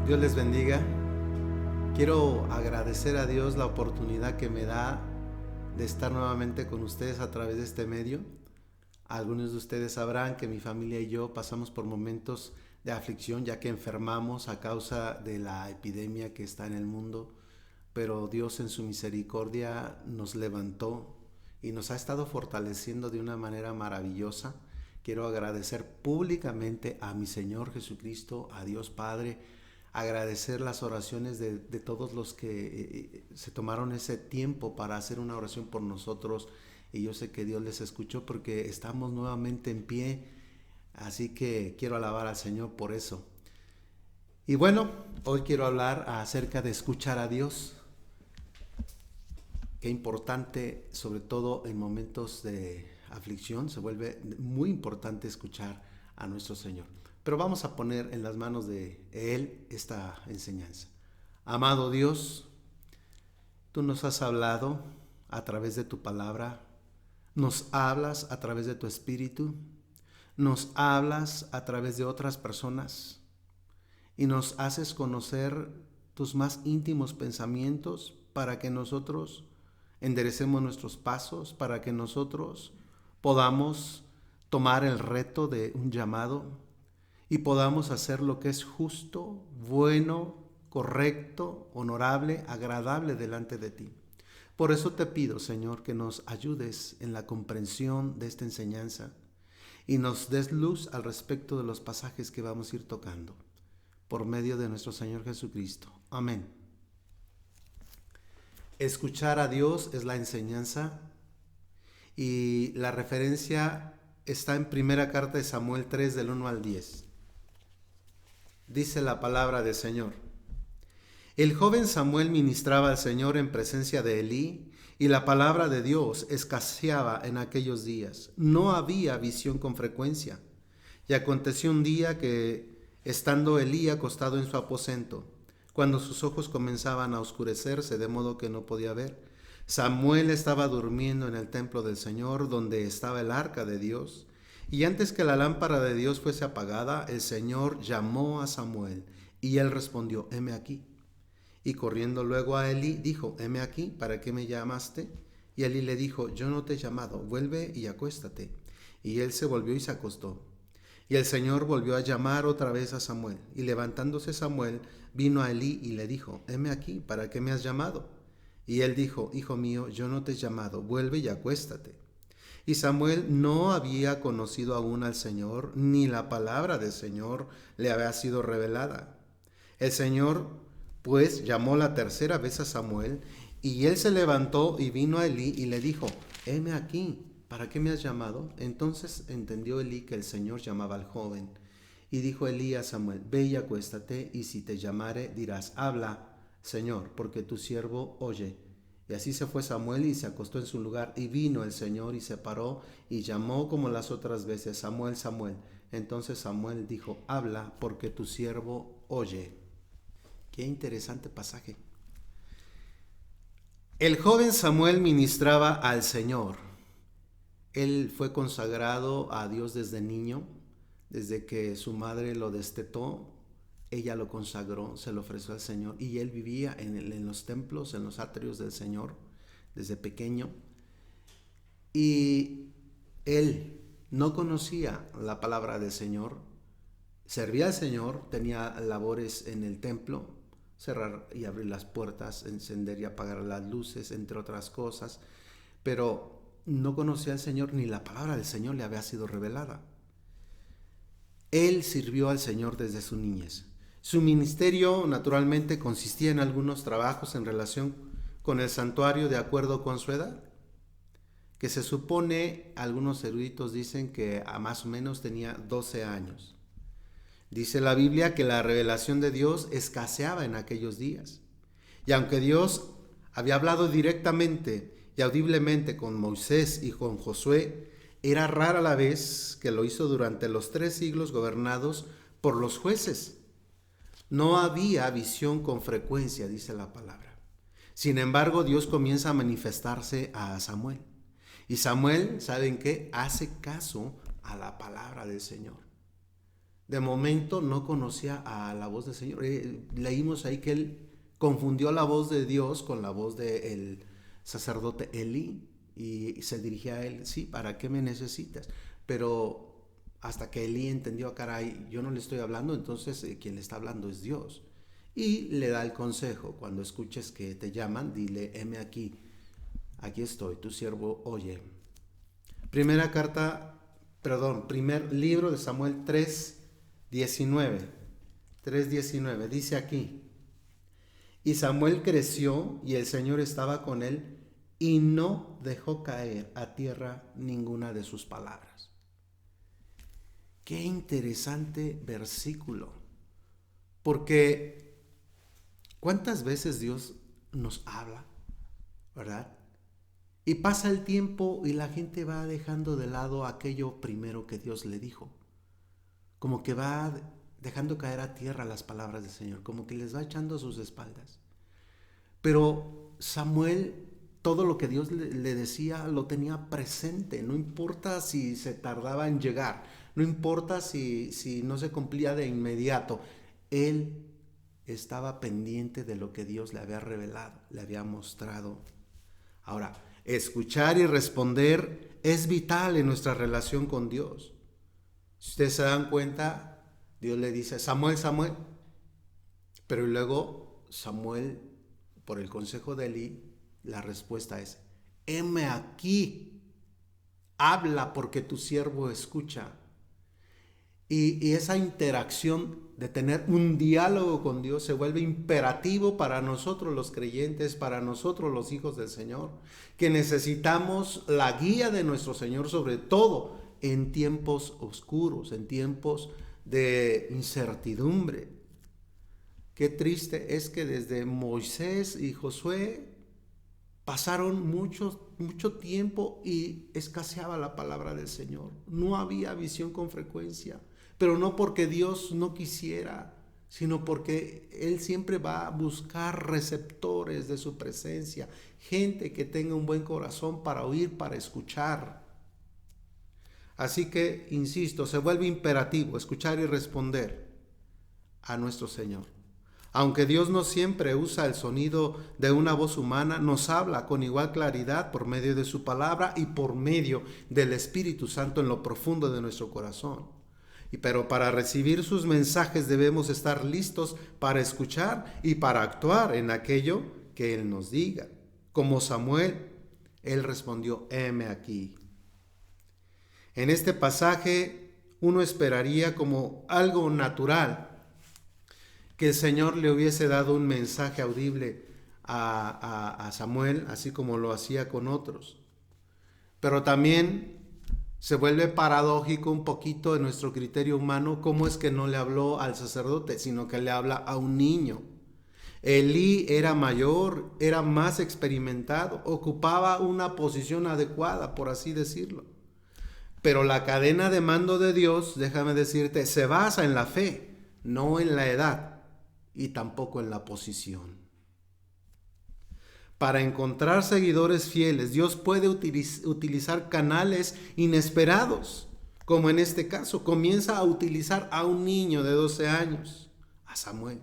Dios les bendiga. Quiero agradecer a Dios la oportunidad que me da de estar nuevamente con ustedes a través de este medio. Algunos de ustedes sabrán que mi familia y yo pasamos por momentos de aflicción, ya que enfermamos a causa de la epidemia que está en el mundo, pero Dios en su misericordia nos levantó y nos ha estado fortaleciendo de una manera maravillosa. Quiero agradecer públicamente a mi Señor Jesucristo, a Dios Padre, agradecer las oraciones de todos los que se tomaron ese tiempo para hacer una oración por nosotros, y yo sé que Dios les escuchó porque estamos nuevamente en pie, así que quiero alabar al Señor por eso. Y bueno, hoy quiero hablar acerca de escuchar a Dios. Qué importante, sobre todo en momentos de aflicción, se vuelve muy importante escuchar a nuestro Señor. Pero vamos a poner en las manos de Él esta enseñanza. Amado Dios, tú nos has hablado a través de tu palabra, nos hablas a través de tu espíritu, nos hablas a través de otras personas y nos haces conocer tus más íntimos pensamientos para que nosotros enderecemos nuestros pasos, para que nosotros podamos tomar el reto de un llamado y podamos hacer lo que es justo, bueno, correcto, honorable, agradable delante de ti. Por eso te pido, Señor, que nos ayudes en la comprensión de esta enseñanza y nos des luz al respecto de los pasajes que vamos a ir tocando, por medio de nuestro Señor Jesucristo. Amén. Escuchar a Dios es la enseñanza, y la referencia está en primera carta de Samuel 3, del 1 al 10. Dice la palabra del Señor: El joven Samuel ministraba al Señor en presencia de Elí, y la palabra de Dios escaseaba en aquellos días. No había visión con frecuencia. Y aconteció un día que, estando Elí acostado en su aposento, cuando sus ojos comenzaban a oscurecerse de modo que no podía ver, Samuel estaba durmiendo en el templo del Señor, donde estaba el arca de Dios. Y antes que la lámpara de Dios fuese apagada, el Señor llamó a Samuel, y él respondió: heme aquí. Y corriendo luego a Elí, dijo: heme aquí, ¿para qué me llamaste? Y Elí le dijo: yo no te he llamado, vuelve y acuéstate. Y él se volvió y se acostó. Y el Señor volvió a llamar otra vez a Samuel. Y levantándose Samuel, vino a Elí y le dijo: heme aquí, ¿para qué me has llamado? Y él dijo: hijo mío, yo no te he llamado, vuelve y acuéstate. Y Samuel no había conocido aún al Señor, ni la palabra del Señor le había sido revelada. El Señor, pues, llamó la tercera vez a Samuel, y él se levantó y vino a Elí y le dijo: heme aquí, ¿para qué me has llamado? Entonces entendió Elí que el Señor llamaba al joven. Y dijo Elí a Samuel: ve y acuéstate, y si te llamare, dirás: habla, Señor, porque tu siervo oye. Y así se fue Samuel y se acostó en su lugar. Y vino el Señor y se paró y llamó como las otras veces: Samuel, Samuel. Entonces Samuel dijo: habla, porque tu siervo oye. Qué interesante pasaje. El joven Samuel ministraba al Señor. Él fue consagrado a Dios desde niño. Desde que su madre lo destetó, ella lo consagró, se lo ofreció al Señor, y él vivía en los templos, en los atrios del Señor desde pequeño. Y él no conocía la palabra del Señor, servía al Señor, tenía labores en el templo: cerrar y abrir las puertas, encender y apagar las luces, entre otras cosas, pero no conocía al Señor, ni la palabra del Señor le había sido revelada. Él sirvió al Señor desde su niñez. Su ministerio, naturalmente, consistía en algunos trabajos en relación con el santuario de acuerdo con su edad, que se supone, algunos eruditos dicen que a más o menos tenía 12 años. Dice la Biblia que la revelación de Dios escaseaba en aquellos días. Y aunque Dios había hablado directamente y audiblemente con Moisés y con Josué, era rara la vez que lo hizo durante los 3 siglos gobernados por los jueces. No había visión con frecuencia, dice la palabra. Sin embargo, Dios comienza a manifestarse a Samuel. Y Samuel, ¿saben qué? Hace caso a la palabra del Señor. De momento no conocía a la voz del Señor. Leímos ahí que él confundió la voz de Dios con la voz del sacerdote Elí y se dirigía a él: sí, ¿para qué me necesitas? Pero hasta que Elí entendió: caray, yo no le estoy hablando, entonces quien le está hablando es Dios. Y le da el consejo: cuando escuches que te llaman, dile: heme aquí, aquí estoy, tu siervo oye. Primer libro de Samuel 3:19, dice aquí: y Samuel creció y el Señor estaba con él y no dejó caer a tierra ninguna de sus palabras. Qué interesante versículo, porque ¿cuántas veces Dios nos habla, verdad? Y pasa el tiempo y la gente va dejando de lado aquello primero que Dios le dijo. Como que va dejando caer a tierra las palabras del Señor, como que les va echando a sus espaldas. Pero Samuel, todo lo que Dios le decía lo tenía presente. No importa si se tardaba en llegar, no importa si no se cumplía de inmediato. Él estaba pendiente de lo que Dios le había revelado, le había mostrado. Ahora, escuchar y responder es vital en nuestra relación con Dios. Si ustedes se dan cuenta, Dios le dice: Samuel, Samuel. Pero luego Samuel, por el consejo de Elí, la respuesta es: heme aquí, habla porque tu siervo escucha. Y esa interacción de tener un diálogo con Dios se vuelve imperativo para nosotros los creyentes, para nosotros los hijos del Señor, que necesitamos la guía de nuestro Señor, sobre todo en tiempos oscuros, en tiempos de incertidumbre. Qué triste es que desde Moisés y Josué pasaron mucho tiempo y escaseaba la palabra del Señor. No había visión con frecuencia, pero no porque Dios no quisiera, sino porque Él siempre va a buscar receptores de su presencia, gente que tenga un buen corazón para oír, para escuchar. Así que, insisto, se vuelve imperativo escuchar y responder a nuestro Señor. Aunque Dios no siempre usa el sonido de una voz humana, nos habla con igual claridad por medio de su palabra y por medio del Espíritu Santo en lo profundo de nuestro corazón. Pero para recibir sus mensajes debemos estar listos para escuchar y para actuar en aquello que Él nos diga. Como Samuel, él respondió: heme aquí. En este pasaje uno esperaría, como algo natural, que el Señor le hubiese dado un mensaje audible a Samuel, así como lo hacía con otros. Pero también se vuelve paradójico un poquito en nuestro criterio humano cómo es que no le habló al sacerdote, sino que le habla a un niño. Elí era mayor, era más experimentado, ocupaba una posición adecuada, por así decirlo. Pero la cadena de mando de Dios, déjame decirte, se basa en la fe, no en la edad y tampoco en la posición. Para encontrar seguidores fieles, Dios puede utilizar canales inesperados, como en este caso. Comienza a utilizar a un niño de 12 años, a Samuel.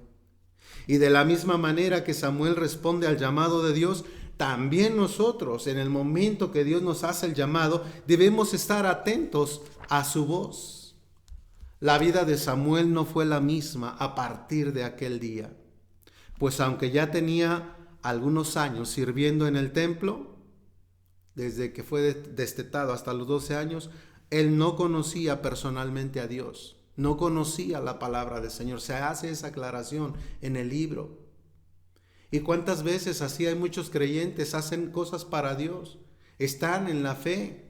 Y de la misma manera que Samuel responde al llamado de Dios, también nosotros, en el momento que Dios nos hace el llamado, debemos estar atentos a su voz. La vida de Samuel no fue la misma a partir de aquel día, pues aunque ya tenía algunos años sirviendo en el templo, desde que fue destetado hasta los 12 años, él no conocía personalmente a Dios, no conocía la palabra del Señor. Se hace esa aclaración en el libro. ¿Y cuántas veces así hay muchos creyentes, hacen cosas para Dios, están en la fe,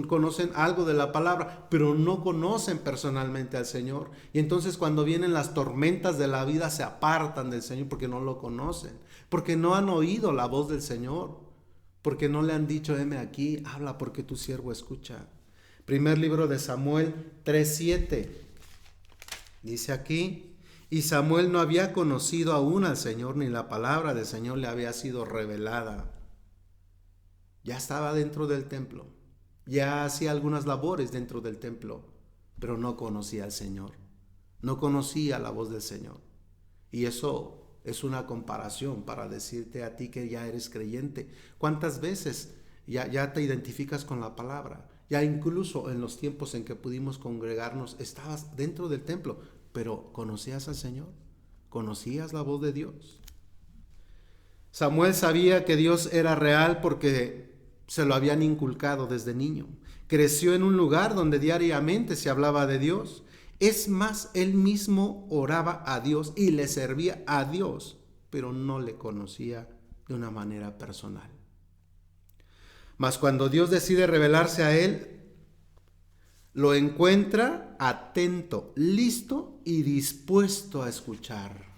conocen algo de la palabra, pero no conocen personalmente al Señor? Y entonces cuando vienen las tormentas de la vida se apartan del Señor porque no lo conocen, porque no han oído la voz del Señor, porque no le han dicho: heme aquí, habla porque tu siervo escucha. Primer libro de Samuel 3:7 dice aquí: y Samuel no había conocido aún al Señor, ni la palabra del Señor le había sido revelada. Ya estaba dentro del templo, ya hacía algunas labores dentro del templo, pero no conocía al Señor, no conocía la voz del Señor. Y eso es una comparación para decirte a ti que ya eres creyente. ¿Cuántas veces ya te identificas con la palabra? Ya incluso en los tiempos en que pudimos congregarnos, estabas dentro del templo, pero ¿conocías al Señor? ¿Conocías la voz de Dios? Samuel sabía que Dios era real porque se lo habían inculcado desde niño. Creció en un lugar donde diariamente se hablaba de Dios. Es más, él mismo oraba a Dios y le servía a Dios, pero no le conocía de una manera personal. Mas cuando Dios decide revelarse a él, lo encuentra atento, listo y dispuesto a escuchar.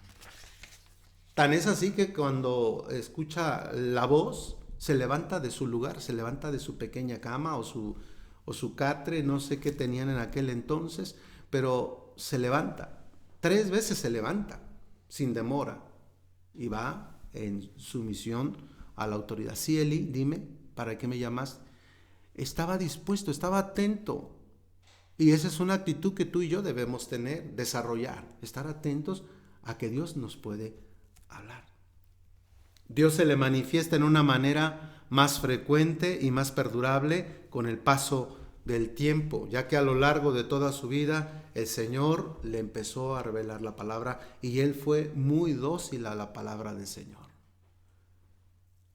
Tan es así que cuando escucha la voz, se levanta de su lugar, se levanta de su pequeña cama o su catre, no sé qué tenían en aquel entonces, pero se levanta. 3 veces se levanta, sin demora, y va en sumisión a la autoridad. Sí, Eli, dime, ¿para qué me llamas? Estaba dispuesto, estaba atento. Y esa es una actitud que tú y yo debemos tener, desarrollar, estar atentos a que Dios nos puede hablar. Dios se le manifiesta en una manera más frecuente y más perdurable con el paso del tiempo, ya que a lo largo de toda su vida el Señor le empezó a revelar la palabra y él fue muy dócil a la palabra del Señor.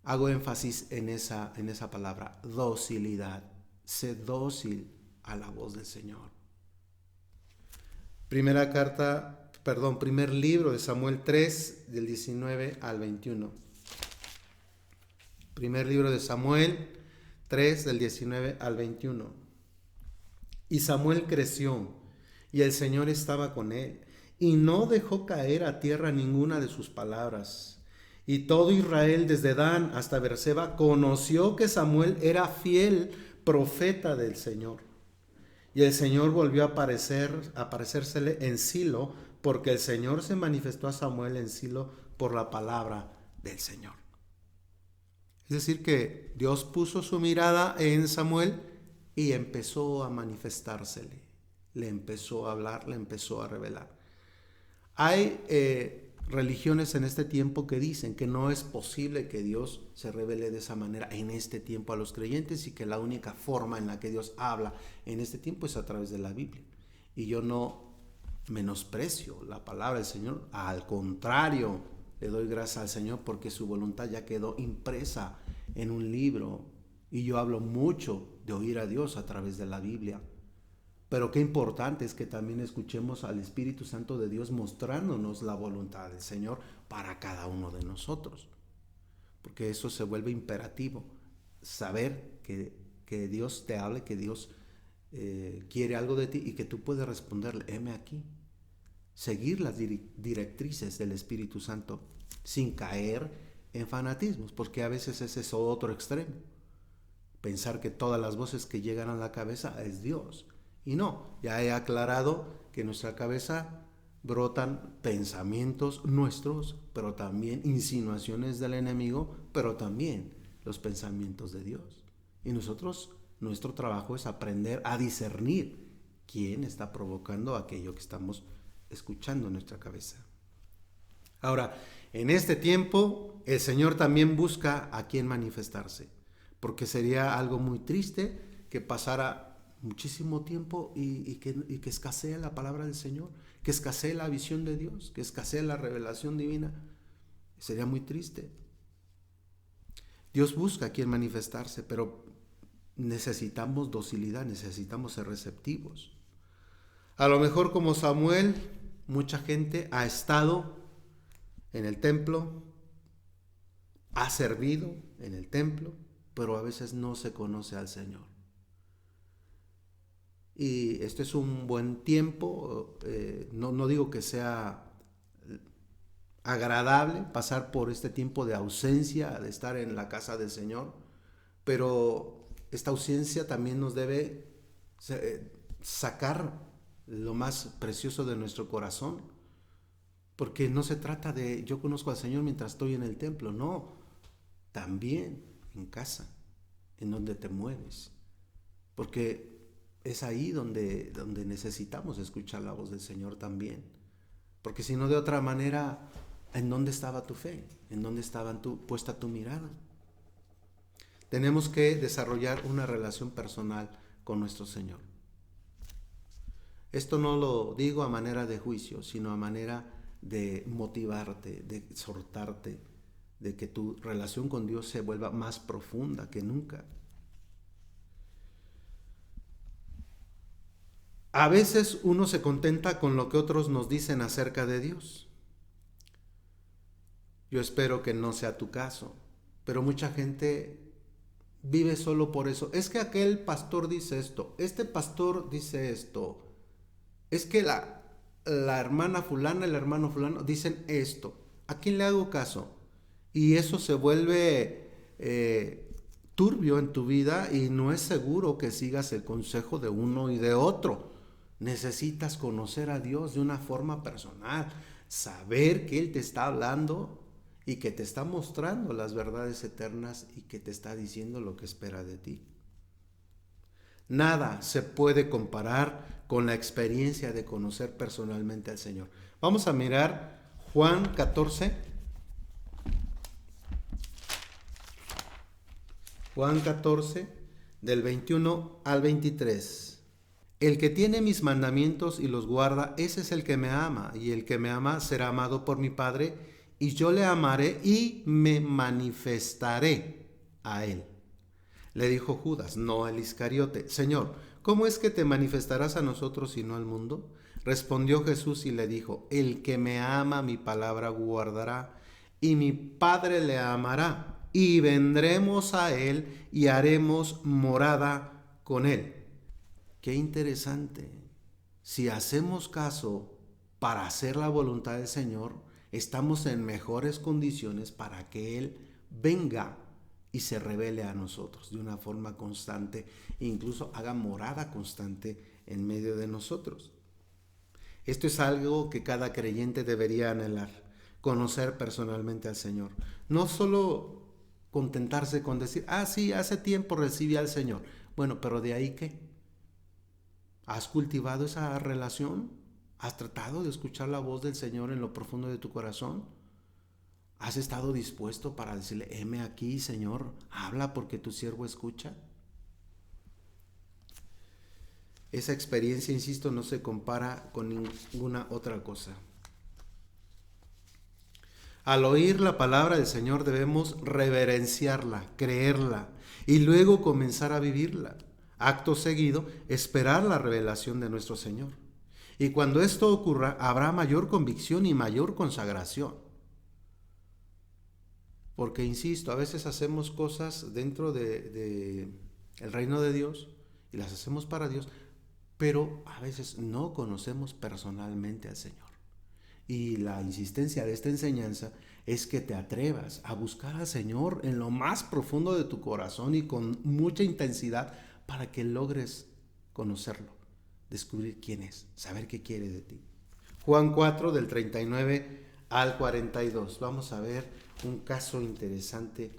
Hago énfasis en esa palabra, docilidad. Sé dócil a la voz del Señor. Primer libro de Samuel 3, del 19 al 21. Primer libro de Samuel 3, del 19 al 21. Y Samuel creció, y el Señor estaba con él, y no dejó caer a tierra ninguna de sus palabras. Y todo Israel, desde Dan hasta Beerseba, conoció que Samuel era fiel profeta del Señor. Y el Señor volvió a aparecérsele en Silo, porque el Señor se manifestó a Samuel en Silo por la palabra del Señor. Es decir, que Dios puso su mirada en Samuel y empezó a manifestársele. Le empezó a hablar, le empezó a revelar. Hay religiones en este tiempo que dicen que no es posible que Dios se revele de esa manera en este tiempo a los creyentes y que la única forma en la que Dios habla en este tiempo es a través de la Biblia. Y yo no menosprecio la palabra del Señor, al contrario, le doy gracias al Señor porque su voluntad ya quedó impresa en un libro y yo hablo mucho de oír a Dios a través de la Biblia. Pero qué importante es que también escuchemos al Espíritu Santo de Dios mostrándonos la voluntad del Señor para cada uno de nosotros. Porque eso se vuelve imperativo. Saber que Dios te hable, que Dios quiere algo de ti y que tú puedes responderle, heme aquí. Seguir las directrices del Espíritu Santo sin caer en fanatismos, porque a veces ese es otro extremo. Pensar que todas las voces que llegan a la cabeza es Dios. Y no, ya he aclarado que en nuestra cabeza brotan pensamientos nuestros, pero también insinuaciones del enemigo, pero también los pensamientos de Dios. Y nuestro trabajo es aprender a discernir quién está provocando aquello que estamos escuchando en nuestra cabeza. Ahora, en este tiempo, el Señor también busca a quien manifestarse, porque sería algo muy triste que pasara muchísimo tiempo y que escasee la palabra del Señor, que escasee la visión de Dios, que escasee la revelación divina. Sería muy triste. Dios busca a quien manifestarse, pero necesitamos docilidad, necesitamos ser receptivos. A lo mejor como Samuel, mucha gente ha estado en el templo, ha servido en el templo, pero a veces no se conoce al Señor. Y este es un buen tiempo, no digo que sea agradable pasar por este tiempo de ausencia, de estar en la casa del Señor, pero esta ausencia también nos debe sacar lo más precioso de nuestro corazón, porque no se trata de yo conozco al Señor mientras estoy en el templo, no, también en casa, en donde te mueves, porque es ahí donde necesitamos escuchar la voz del Señor también. Porque si no, de otra manera, ¿en dónde estaba tu fe? ¿En dónde estaba puesta tu mirada? Tenemos que desarrollar una relación personal con nuestro Señor. Esto no lo digo a manera de juicio, sino a manera de motivarte, de exhortarte, de que tu relación con Dios se vuelva más profunda que nunca. A veces uno se contenta con lo que otros nos dicen acerca de Dios. Yo espero que no sea tu caso, pero mucha gente vive solo por eso. Es que aquel pastor dice esto, este pastor dice esto, es que la hermana fulana, el hermano fulano dicen esto. ¿A quién le hago caso? Y eso se vuelve turbio en tu vida y no es seguro que sigas el consejo de uno y de otro. Necesitas conocer a Dios de una forma personal, saber que Él te está hablando y que te está mostrando las verdades eternas y que te está diciendo lo que espera de ti. Nada se puede comparar con la experiencia de conocer personalmente al Señor. Vamos a mirar Juan 14. Juan 14, del 21 al 23. El que tiene mis mandamientos y los guarda, ese es el que me ama, y el que me ama será amado por mi Padre, y yo le amaré y me manifestaré a él. Le dijo Judas, no el Iscariote, Señor, ¿cómo es que te manifestarás a nosotros y no al mundo? Respondió Jesús y le dijo, el que me ama mi palabra guardará, y mi Padre le amará, y vendremos a él y haremos morada con él. Qué interesante. Si hacemos caso para hacer la voluntad del Señor, estamos en mejores condiciones para que Él venga y se revele a nosotros de una forma constante e incluso haga morada constante en medio de nosotros. Esto es algo que cada creyente debería anhelar, conocer personalmente al Señor. No solo contentarse con decir, sí, hace tiempo recibí al Señor. Bueno, pero ¿de ahí qué? ¿Has cultivado esa relación? ¿Has tratado de escuchar la voz del Señor en lo profundo de tu corazón? ¿Has estado dispuesto para decirle, heme aquí, Señor, habla porque tu siervo escucha? Esa experiencia, insisto, no se compara con ninguna otra cosa. Al oír la palabra del Señor debemos reverenciarla, creerla y luego comenzar a vivirla. Acto seguido, esperar la revelación de nuestro Señor. Y cuando esto ocurra, habrá mayor convicción y mayor consagración. Porque, insisto, a veces hacemos cosas dentro de el reino de Dios y las hacemos para Dios, pero a veces no conocemos personalmente al Señor. Y la insistencia de esta enseñanza es que te atrevas a buscar al Señor en lo más profundo de tu corazón y con mucha intensidad para que logres conocerlo, descubrir quién es, saber qué quiere de ti. Juan 4, del 39 al 42. Vamos a ver un caso interesante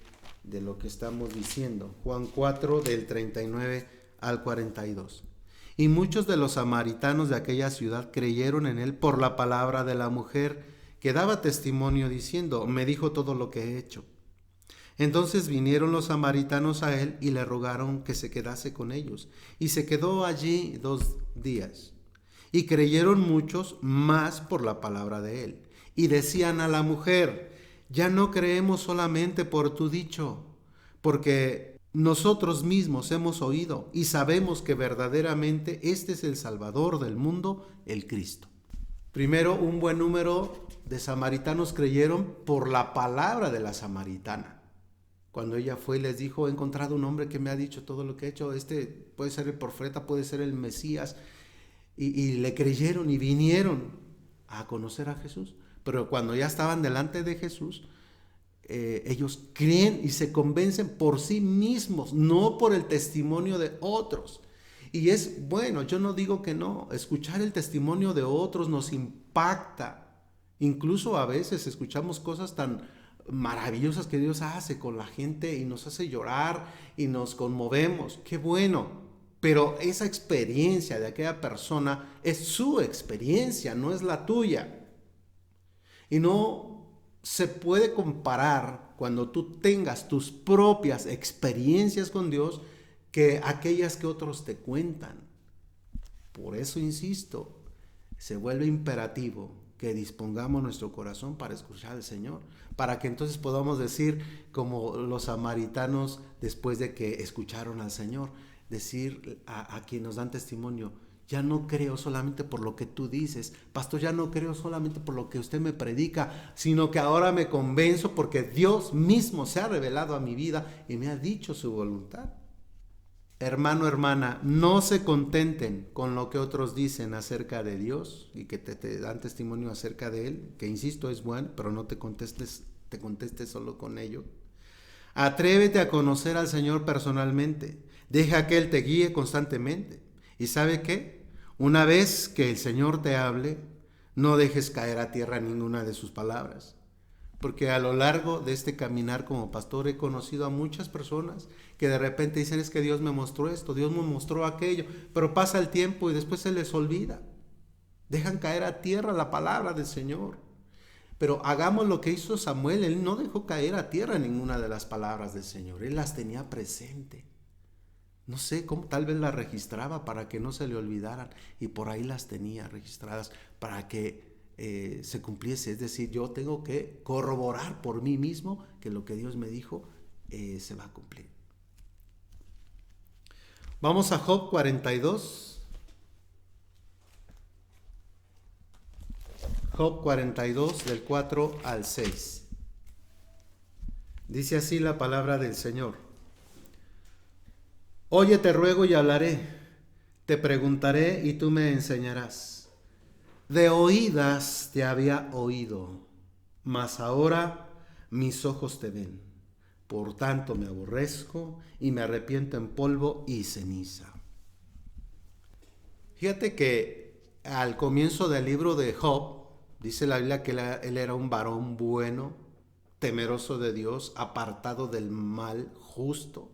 de lo que estamos diciendo. Juan 4, del 39 al 42. Y muchos de los samaritanos de aquella ciudad creyeron en él por la palabra de la mujer que daba testimonio diciendo, me dijo todo lo que he hecho. Entonces vinieron los samaritanos a él y le rogaron que se quedase con ellos. Y se quedó allí 2 días. Y creyeron muchos más por la palabra de él. Y decían a la mujer, ya no creemos solamente por tu dicho, porque nosotros mismos hemos oído y sabemos que verdaderamente este es el Salvador del mundo, el Cristo. Primero, un buen número de samaritanos creyeron por la palabra de la samaritana. Cuando ella fue y les dijo, he encontrado un hombre que me ha dicho todo lo que he hecho, este puede ser el profeta, puede ser el Mesías, y le creyeron y vinieron a conocer a Jesús. Pero cuando ya estaban delante de Jesús, ellos creen y se convencen por sí mismos, no por el testimonio de otros. Y es bueno, yo no digo que no, escuchar el testimonio de otros nos impacta. Incluso a veces escuchamos cosas tan maravillosas que Dios hace con la gente y nos hace llorar y nos conmovemos. ¡Qué bueno! pero esa experiencia de aquella persona es su experiencia, no es la tuya. Y no se puede comparar cuando tú tengas tus propias experiencias con Dios que aquellas que otros te cuentan. Por eso insisto, se vuelve imperativo que dispongamos nuestro corazón para escuchar al Señor, para que entonces podamos decir como los samaritanos después de que escucharon al Señor, decir a quien nos dan testimonio: ya no creo solamente por lo que tú dices, pastor, ya no creo solamente por lo que usted me predica, sino que ahora me convenzo porque Dios mismo se ha revelado a mi vida y me ha dicho su voluntad. Hermano, hermana, no se contenten con lo que otros dicen acerca de Dios y que te dan testimonio acerca de Él, que insisto es bueno, pero no te contestes solo con ello. Atrévete a conocer al Señor personalmente, deja que Él te guíe constantemente. ¿Y sabe qué? Una vez que el Señor te hable, no dejes caer a tierra ninguna de sus palabras. Porque a lo largo de este caminar como pastor he conocido a muchas personas que de repente dicen: es que Dios me mostró esto, Dios me mostró aquello, pero pasa el tiempo y después se les olvida. Dejan caer a tierra la palabra del Señor. Pero hagamos lo que hizo Samuel. Él no dejó caer a tierra ninguna de las palabras del Señor, él las tenía presente. No sé cómo, tal vez las registraba para que no se le olvidaran, y por ahí las tenía registradas para que se cumpliese. Es decir, yo tengo que corroborar por mí mismo que lo que Dios me dijo se va a cumplir. Vamos a Job 42. Job 42 del 4 al 6. Dice así la palabra del Señor: Oye, te ruego y hablaré, te preguntaré y tú me enseñarás. De oídas te había oído, mas ahora mis ojos te ven. Por tanto me aborrezco y me arrepiento en polvo y ceniza. Fíjate que al comienzo del libro de Job, dice la Biblia que él era un varón bueno, temeroso de Dios, apartado del mal, justo.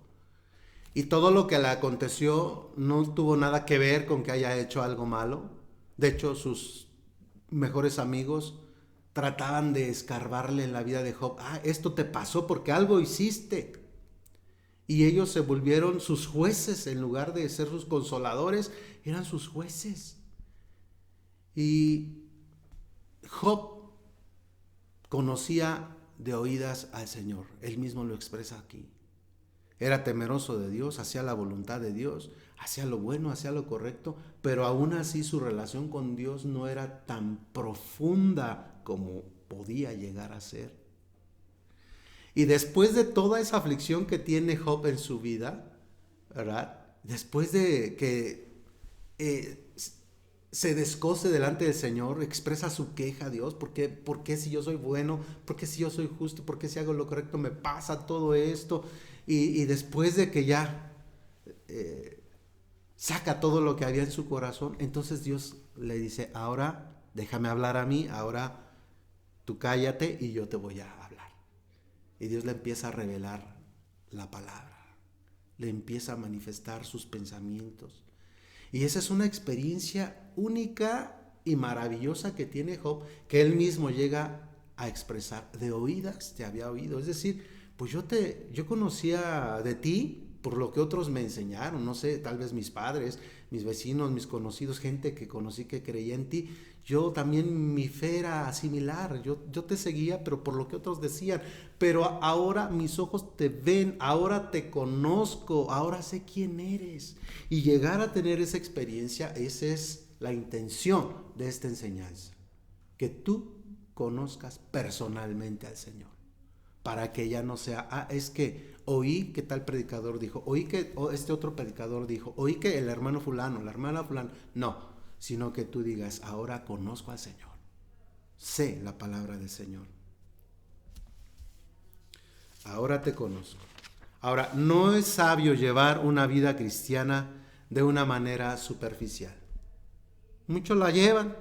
Y todo lo que le aconteció no tuvo nada que ver con que haya hecho algo malo. De hecho, sus mejores amigos trataban de escarbarle en la vida de Job. Esto te pasó porque algo hiciste. Y ellos se volvieron sus jueces en lugar de ser sus consoladores, eran sus jueces. Y Job conocía de oídas al Señor. Él mismo lo expresa aquí. Era temeroso de Dios, hacía la voluntad de Dios, hacía lo bueno, hacía lo correcto, pero aún así su relación con Dios no era tan profunda como podía llegar a ser. Y después de toda esa aflicción que tiene Job en su vida, ¿verdad? Después de que se descoce delante del Señor, expresa su queja a Dios: ¿por qué si yo soy bueno? ¿Por qué si yo soy justo? ¿Por qué si hago lo correcto me pasa todo esto? Y después de que ya saca todo lo que había en su corazón, entonces Dios le dice: ahora déjame hablar a mí, ahora tú cállate y yo te voy a hablar. Y Dios le empieza a revelar la palabra, le empieza a manifestar sus pensamientos. Y esa es una experiencia única y maravillosa que tiene Job, que él mismo llega a expresar: de oídas te había oído. Es decir, pues yo conocía de ti por lo que otros me enseñaron, no sé, tal vez mis padres, mis vecinos, mis conocidos, gente que conocí que creía en ti. Yo también, mi fe era similar, yo te seguía, pero por lo que otros decían. Pero ahora mis ojos te ven, ahora te conozco, ahora sé quién eres. Y llegar a tener esa experiencia, esa es la intención de esta enseñanza, que tú conozcas personalmente al Señor, para que ya no sea: es que oí que tal predicador dijo, oí que este otro predicador dijo, oí que el hermano fulano, la hermana fulano. No, sino que tú digas: ahora conozco al Señor, sé la palabra del Señor, ahora te conozco. Ahora, no es sabio llevar una vida cristiana de una manera superficial. Muchos la llevan.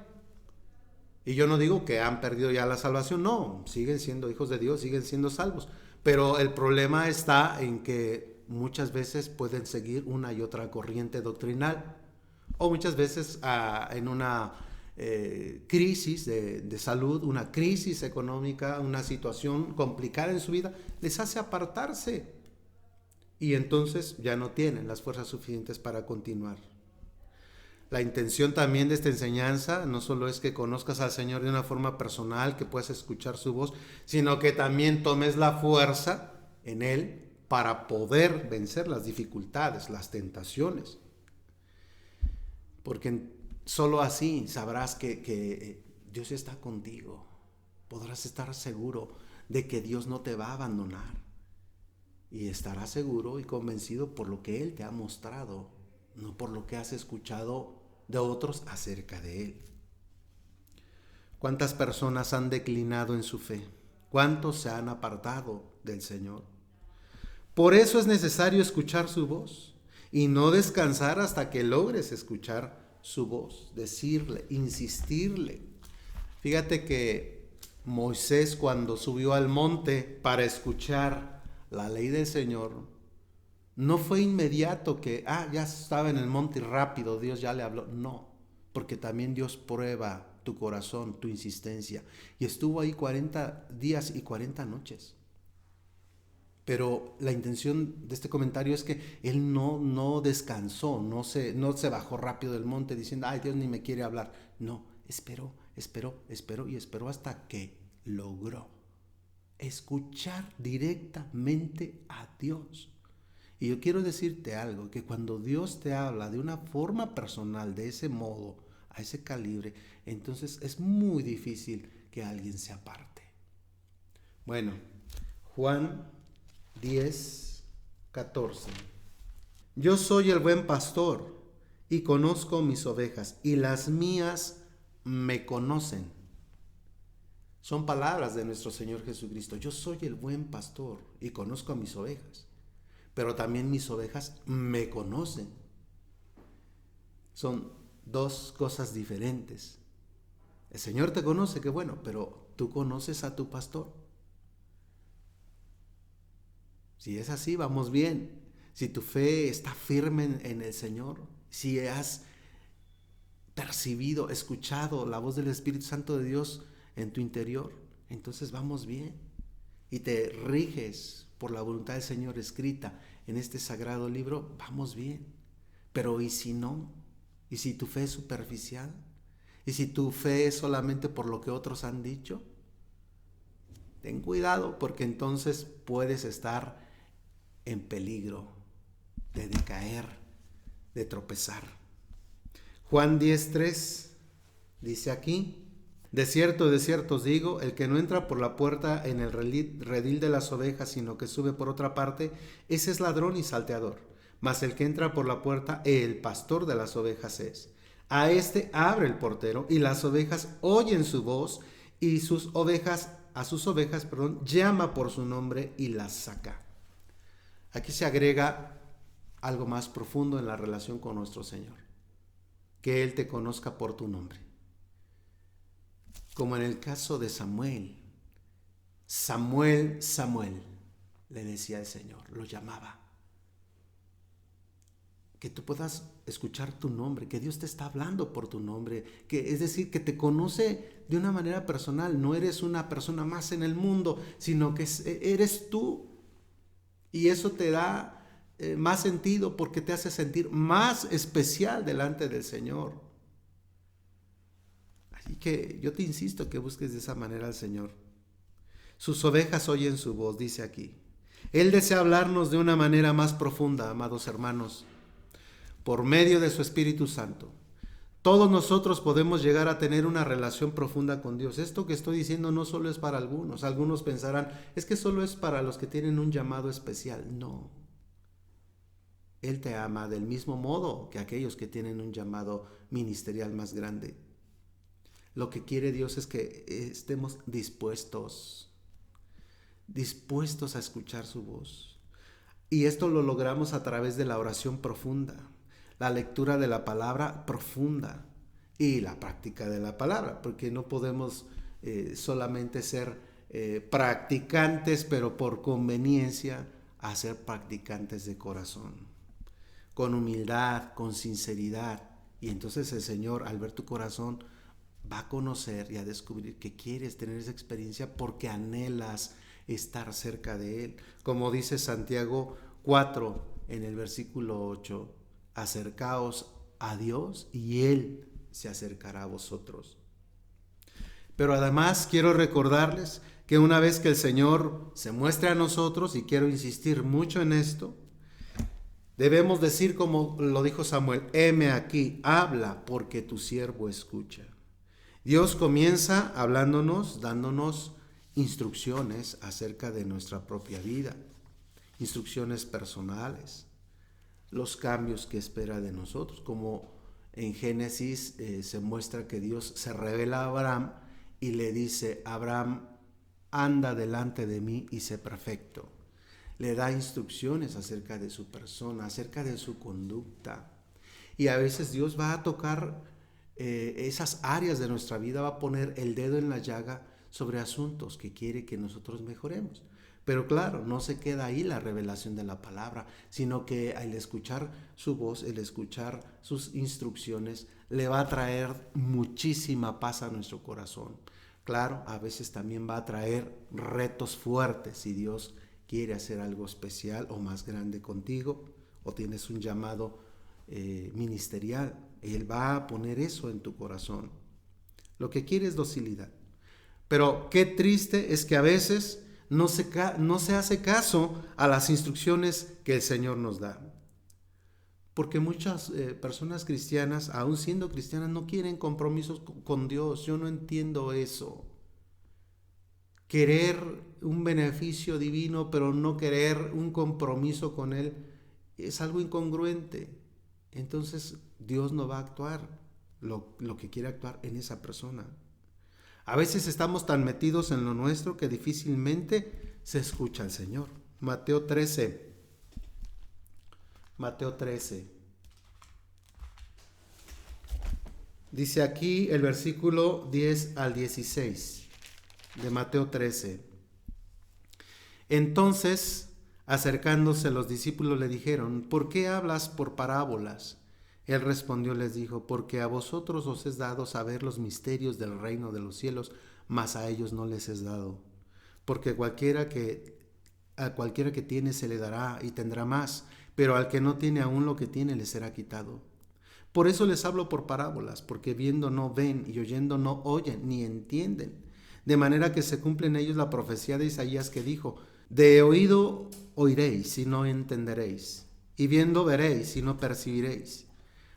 Y yo no digo que han perdido ya la salvación, no, siguen siendo hijos de Dios, siguen siendo salvos. Pero el problema está en que muchas veces pueden seguir una y otra corriente doctrinal, o muchas veces en una crisis de salud, una crisis económica, una situación complicada en su vida, les hace apartarse y entonces ya no tienen las fuerzas suficientes para continuar. La intención también de esta enseñanza no solo es que conozcas al Señor de una forma personal, que puedas escuchar su voz, sino que también tomes la fuerza en Él para poder vencer las dificultades, las tentaciones. Porque solo así sabrás que Dios está contigo. Podrás estar seguro de que Dios no te va a abandonar. Y estarás seguro y convencido por lo que Él te ha mostrado, no por lo que has escuchado de otros acerca de Él. ¿Cuántas personas han declinado en su fe? ¿Cuántos se han apartado del Señor? Por eso es necesario escuchar su voz y no descansar hasta que logres escuchar su voz, decirle, insistirle. Fíjate que Moisés, cuando subió al monte para escuchar la ley del Señor, no fue inmediato que, ya estaba en el monte y rápido Dios ya le habló. No, porque también Dios prueba tu corazón, tu insistencia. Y estuvo ahí 40 días y 40 noches. Pero la intención de este comentario es que él no descansó, no se bajó rápido del monte diciendo, Dios ni me quiere hablar. No, esperó y esperó hasta que logró escuchar directamente a Dios. Y yo quiero decirte algo, que cuando Dios te habla de una forma personal, de ese modo, a ese calibre, entonces es muy difícil que alguien se aparte. Bueno, Juan 10:14. Yo soy el buen pastor y conozco mis ovejas y las mías me conocen. Son palabras de nuestro Señor Jesucristo. Yo soy el buen pastor y conozco a mis ovejas, pero también mis ovejas me conocen. Son dos cosas diferentes. El Señor te conoce, qué bueno, pero ¿tú conoces a tu pastor? Si es así, vamos bien. Si tu fe está firme en el Señor, si has percibido, escuchado la voz del Espíritu Santo de Dios en tu interior, entonces vamos bien. Y te riges por la voluntad del Señor escrita en este sagrado libro, vamos bien. Pero ¿y si no? ¿Y si tu fe es superficial? ¿Y si tu fe es solamente por lo que otros han dicho? Ten cuidado, porque entonces puedes estar en peligro de decaer, de tropezar. Juan 10:3 dice aquí: de cierto os digo, el que no entra por la puerta en el redil de las ovejas, sino que sube por otra parte, ese es ladrón y salteador. Mas el que entra por la puerta, el pastor de las ovejas es. A este abre el portero, y las ovejas oyen su voz, y a sus ovejas, llama por su nombre y las saca. Aquí se agrega algo más profundo en la relación con nuestro Señor: que Él te conozca por tu nombre. Como en el caso de Samuel, Samuel, le decía el Señor, lo llamaba. Que tú puedas escuchar tu nombre, que Dios te está hablando por tu nombre, es decir, que te conoce de una manera personal. No eres una persona más en el mundo, sino que eres tú. Y eso te da más sentido, porque te hace sentir más especial delante del Señor. Así que yo te insisto que busques de esa manera al Señor. Sus ovejas oyen su voz, dice aquí. Él desea hablarnos de una manera más profunda, amados hermanos, por medio de su Espíritu Santo. Todos nosotros podemos llegar a tener una relación profunda con Dios. Esto que estoy diciendo no solo es para algunos. Algunos pensarán, es que solo es para los que tienen un llamado especial. No. Él te ama del mismo modo que aquellos que tienen un llamado ministerial más grande. Lo que quiere Dios es que estemos dispuestos a escuchar su voz. Y esto lo logramos a través de la oración profunda, la lectura de la palabra profunda y la práctica de la palabra, porque no podemos solamente ser practicantes, pero por conveniencia, a ser practicantes de corazón, con humildad, con sinceridad. Y entonces el Señor, al ver tu corazón, va a conocer y a descubrir que quieres tener esa experiencia porque anhelas estar cerca de Él. Como dice Santiago 4 en el versículo 8, acercaos a Dios y Él se acercará a vosotros. Pero además quiero recordarles que una vez que el Señor se muestre a nosotros, y quiero insistir mucho en esto, debemos decir como lo dijo Samuel: heme aquí, habla, porque tu siervo escucha. Dios comienza hablándonos, dándonos instrucciones acerca de nuestra propia vida, instrucciones personales, los cambios que espera de nosotros, como en Génesis se muestra que Dios se revela a Abraham y le dice: Abraham, anda delante de mí y sé perfecto. Le da instrucciones acerca de su persona, acerca de su conducta. Y a veces Dios va a tocar esas áreas de nuestra vida, va a poner el dedo en la llaga sobre asuntos que quiere que nosotros mejoremos. Pero claro, no se queda ahí la revelación de la palabra, sino que al escuchar su voz, el escuchar sus instrucciones, le va a traer muchísima paz a nuestro corazón. Claro, a veces también va a traer retos fuertes si Dios quiere hacer algo especial o más grande contigo, o tienes un llamado ministerial. Él va a poner eso en tu corazón. Lo que quiere es docilidad. Pero qué triste es que a veces no se hace caso a las instrucciones que el Señor nos da. Porque muchas personas cristianas, aún siendo cristianas, no quieren compromisos con Dios. Yo no entiendo eso. Querer un beneficio divino, pero no querer un compromiso con Él, es algo incongruente. Entonces Dios no va a actuar lo que quiere actuar en esa persona. A veces estamos tan metidos en lo nuestro que difícilmente se escucha al Señor. Mateo 13. Dice aquí el versículo 10 al 16 de Mateo 13. Entonces, acercándose los discípulos le dijeron: ¿por qué hablas por parábolas? Él respondió, les dijo: porque a vosotros os es dado saber los misterios del reino de los cielos, mas a ellos no les es dado. Porque a cualquiera que tiene se le dará y tendrá más, pero al que no tiene aún lo que tiene le será quitado. Por eso les hablo por parábolas, porque viendo no ven y oyendo no oyen ni entienden. De manera que se cumple en ellos la profecía de Isaías que dijo: de oído oiréis y no entenderéis, y viendo veréis y no percibiréis.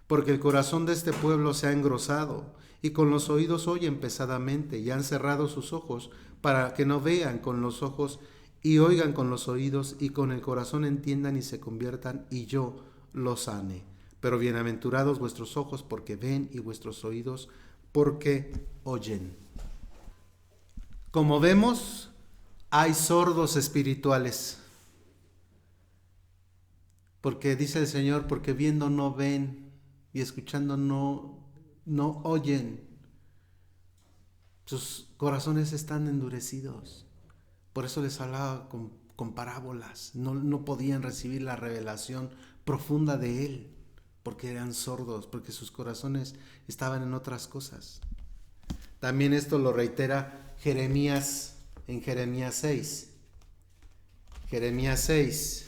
Porque el corazón de este pueblo se ha engrosado, y con los oídos oyen pesadamente, y han cerrado sus ojos, para que no vean con los ojos, y oigan con los oídos, y con el corazón entiendan y se conviertan, y yo los sane. Pero bienaventurados vuestros ojos porque ven, y vuestros oídos porque oyen. Como vemos, hay sordos espirituales. Porque dice el Señor: porque viendo no ven y escuchando no oyen. Sus corazones están endurecidos. Por eso les hablaba con parábolas. No podían recibir la revelación profunda de Él, porque eran sordos, porque sus corazones estaban en otras cosas. También esto lo reitera Jeremías en Jeremías 6. Jeremías 6.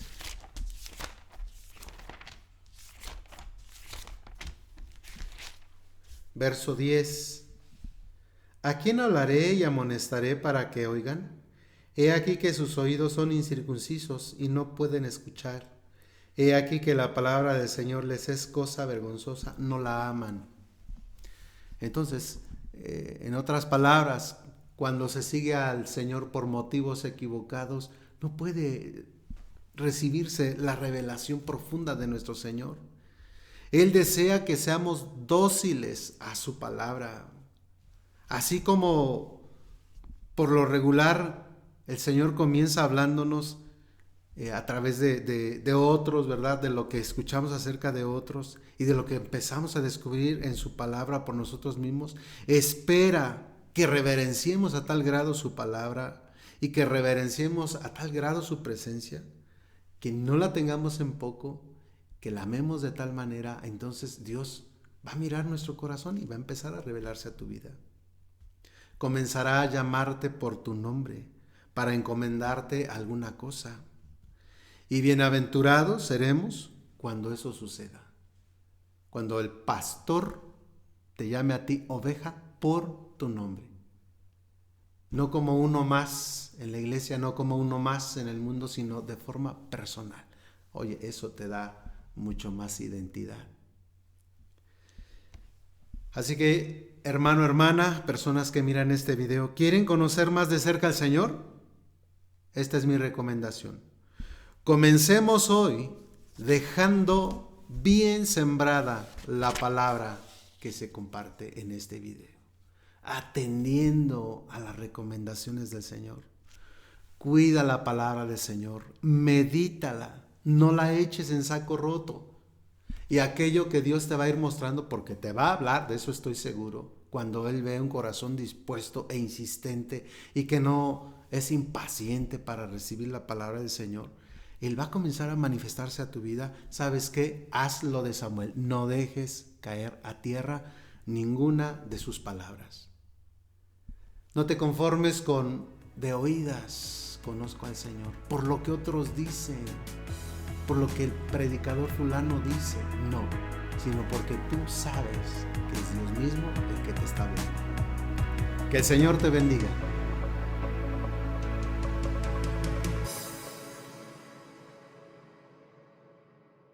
Verso 10. ¿A quién hablaré y amonestaré para que oigan? He aquí que sus oídos son incircuncisos y no pueden escuchar. He aquí que la palabra del Señor les es cosa vergonzosa, no la aman. Entonces, en otras palabras, cuando se sigue al Señor por motivos equivocados, no puede recibirse la revelación profunda de nuestro Señor. Él desea que seamos dóciles a su palabra. Así como por lo regular el Señor comienza hablándonos a través de otros, ¿verdad? De lo que escuchamos acerca de otros y de lo que empezamos a descubrir en su palabra por nosotros mismos. Espera que reverenciemos a tal grado su palabra y que reverenciemos a tal grado su presencia, que no la tengamos en poco, que la amemos de tal manera, entonces Dios va a mirar nuestro corazón y va a empezar a revelarse a tu vida. Comenzará a llamarte por tu nombre para encomendarte alguna cosa. Y bienaventurados seremos cuando eso suceda. Cuando el pastor te llame a ti oveja por tu nombre. No como uno más en la iglesia, no como uno más en el mundo, sino de forma personal. Oye, eso te da mucho más identidad. Así que, hermano, hermana, personas que miran este video, ¿quieren conocer más de cerca al Señor? Esta es mi recomendación. Comencemos hoy dejando bien sembrada la palabra que se comparte en este video, atendiendo a las recomendaciones del Señor. Cuida la palabra del Señor, medítala, no la eches en saco roto. Y aquello que Dios te va a ir mostrando, porque te va a hablar, de eso estoy seguro, cuando Él ve un corazón dispuesto e insistente y que no es impaciente para recibir la palabra del Señor, Él va a comenzar a manifestarse a tu vida. ¿Sabes qué? Haz lo de Samuel, no dejes caer a tierra ninguna de sus palabras. No te conformes con de oídas conozco al Señor, por lo que otros dicen, por lo que el predicador fulano dice, no, sino porque tú sabes que es Dios mismo el que te está hablando. Que el Señor te bendiga.